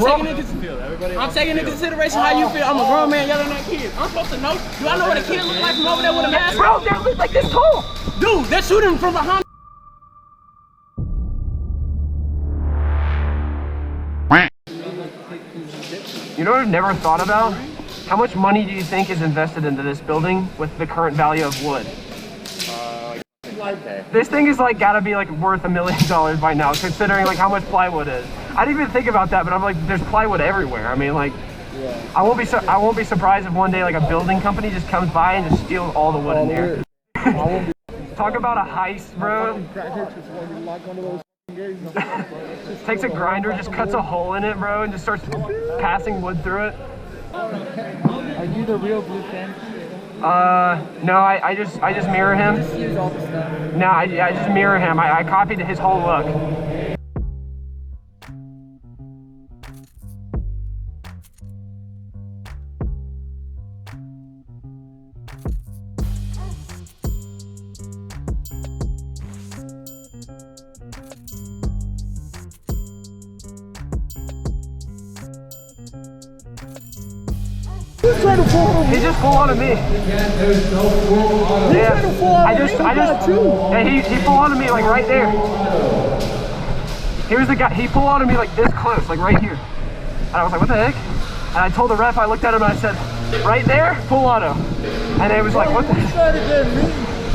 taking into consideration how you feel. I'm a grown man yelling at kids. I'm supposed to know. Do I know what a kid looks like from over there with a mask? Bro, they look like this tall. Dude, they're shooting from behind. You know what I've never thought about? How much money do you think is invested into this building with the current value of wood? This thing is like gotta be like worth $1 million by now, considering like how much plywood is. I didn't even think about that, but I'm like, there's plywood everywhere. I mean, like, yeah. I won't be surprised if one day like a building company just comes by and just steals all the wood in here. Talk about a heist, bro. Takes a grinder, just cuts a hole in it, bro, and just starts passing wood through it. Are you the real Blue Fan? No, I just mirror him. Just use all the stuff. No, I just mirror him. I copied his whole look. He just full on to me. Yeah, he full on to me like right there. Here's the guy. He full on to me like this close, like right here. And I was like, what the heck? And I told the ref. I looked at him and I said, right there, full auto. And it was like, what the heck?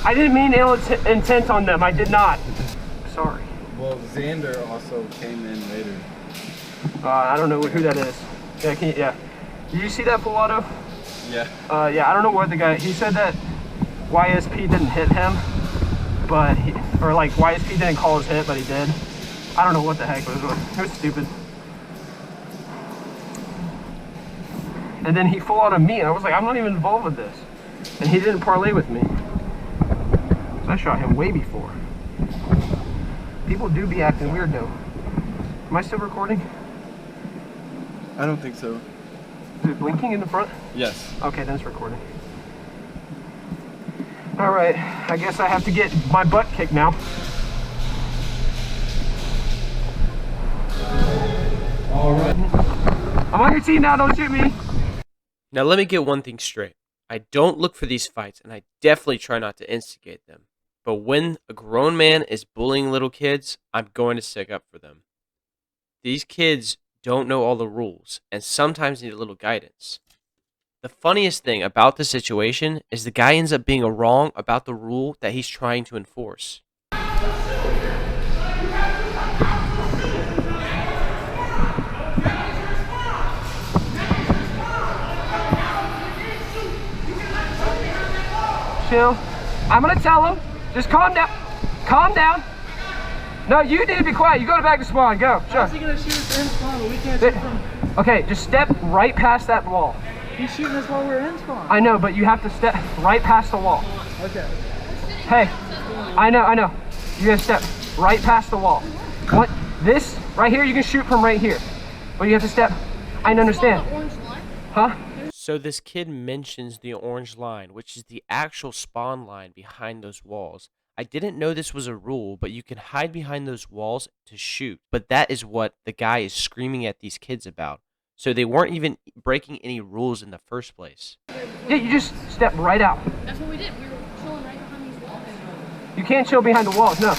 I didn't mean ill intent on them. I did not. Sorry. Well, Xander also came in later. I don't know who that is. Yeah, yeah. Did you see that full auto? Yeah. Yeah, I don't know what the guy, he said that YSP didn't hit him, but or like YSP didn't call his hit, but he did. I don't know what the heck, but it was stupid. And then he full auto me, and I was like, I'm not even involved with this. And he didn't parlay with me. So I shot him way before. People do be acting weird though. Am I still recording? I don't think so. Is it blinking in the front? Yes. Okay, then it's recording. All right, I guess I have to get my butt kicked now. on your team now, don't shoot me. Now let me get one thing straight. I don't look for these fights, and I definitely try not to instigate them. But when a grown man is bullying little kids, I'm going to stick up for them. These kids don't know all the rules, and sometimes need a little guidance. The funniest thing about the situation is the guy ends up being wrong about the rule that he's trying to enforce. Chill. I'm gonna tell him. Just calm down. Calm down. No, you need to be quiet. You go back to spawn. Go. Sure. How's he gonna shoot us in spawn, but we can't shoot from? Okay, just step right past that wall. He's shooting us while we're in spawn. I know, but you have to step right past the wall. Okay. Hey, I know. You gotta step right past the wall. What? This right here, you can shoot from right here. But you have to step. I understand. Huh? So this kid mentions the orange line, which is the actual spawn line behind those walls. I didn't know this was a rule, but you can hide behind those walls to shoot. But that is what the guy is screaming at these kids about. So they weren't even breaking any rules in the first place. Yeah, you just step right out. That's what we did. We were chilling right behind these walls. You can't chill behind the walls, no.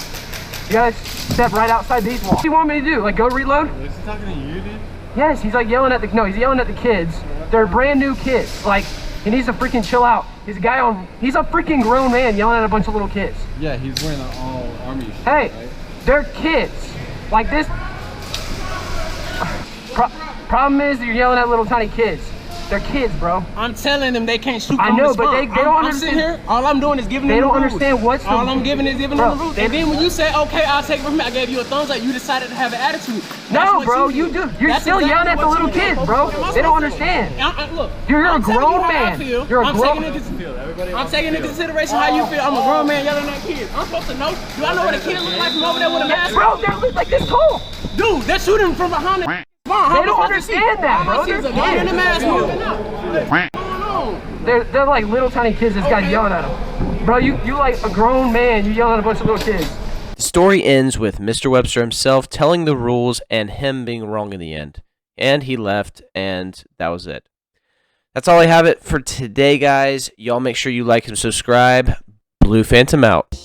You gotta step right outside these walls. What do you want me to do? Like go reload? Is he talking to you, dude? Yes, he's like yelling at the, no, he's yelling at the kids. They're brand new kids. Like, he needs to freaking chill out. He's a freaking grown man yelling at a bunch of little kids. Yeah, he's wearing an all army shit, Hey, right? they're kids. Like this. Problem is that you're yelling at little tiny kids. They're kids, bro. I'm telling them they can't shoot. I from know, the but spawn. they don't I'm sitting understand. here. All I'm doing is giving them They the don't rules. understand what's the All I'm giving is giving bro, them the rules. they- And then when you say, okay, I'll take it from here, I gave you a thumbs up. You decided to have an attitude. That's No, what bro, you you do. did. You're That's still exactly yelling at the what little you did. kids, bro. Am I They don't supposed to? understand. Look, You're a I'm telling grown you how I man. feel. You're a I'm grown- taking I'm else taking into consideration how you feel. I'm a grown man yelling at kids. I'm supposed to know. Do I know what a kid looks like from over there with a mask? Bro, they're like this tall. Dude, they're shooting from behind the They don't understand that, bro. They're They're in the kids. mask moving up. What's going on? They're like little tiny kids. This guy's yelling at them. Bro, you like a grown man. You yelling at a bunch of little kids. The story ends with Mr. Webster himself telling the rules and him being wrong in the end. And he left, and that was it. That's all I have it for today, guys. Y'all make sure you like and subscribe. Blue Phantom out.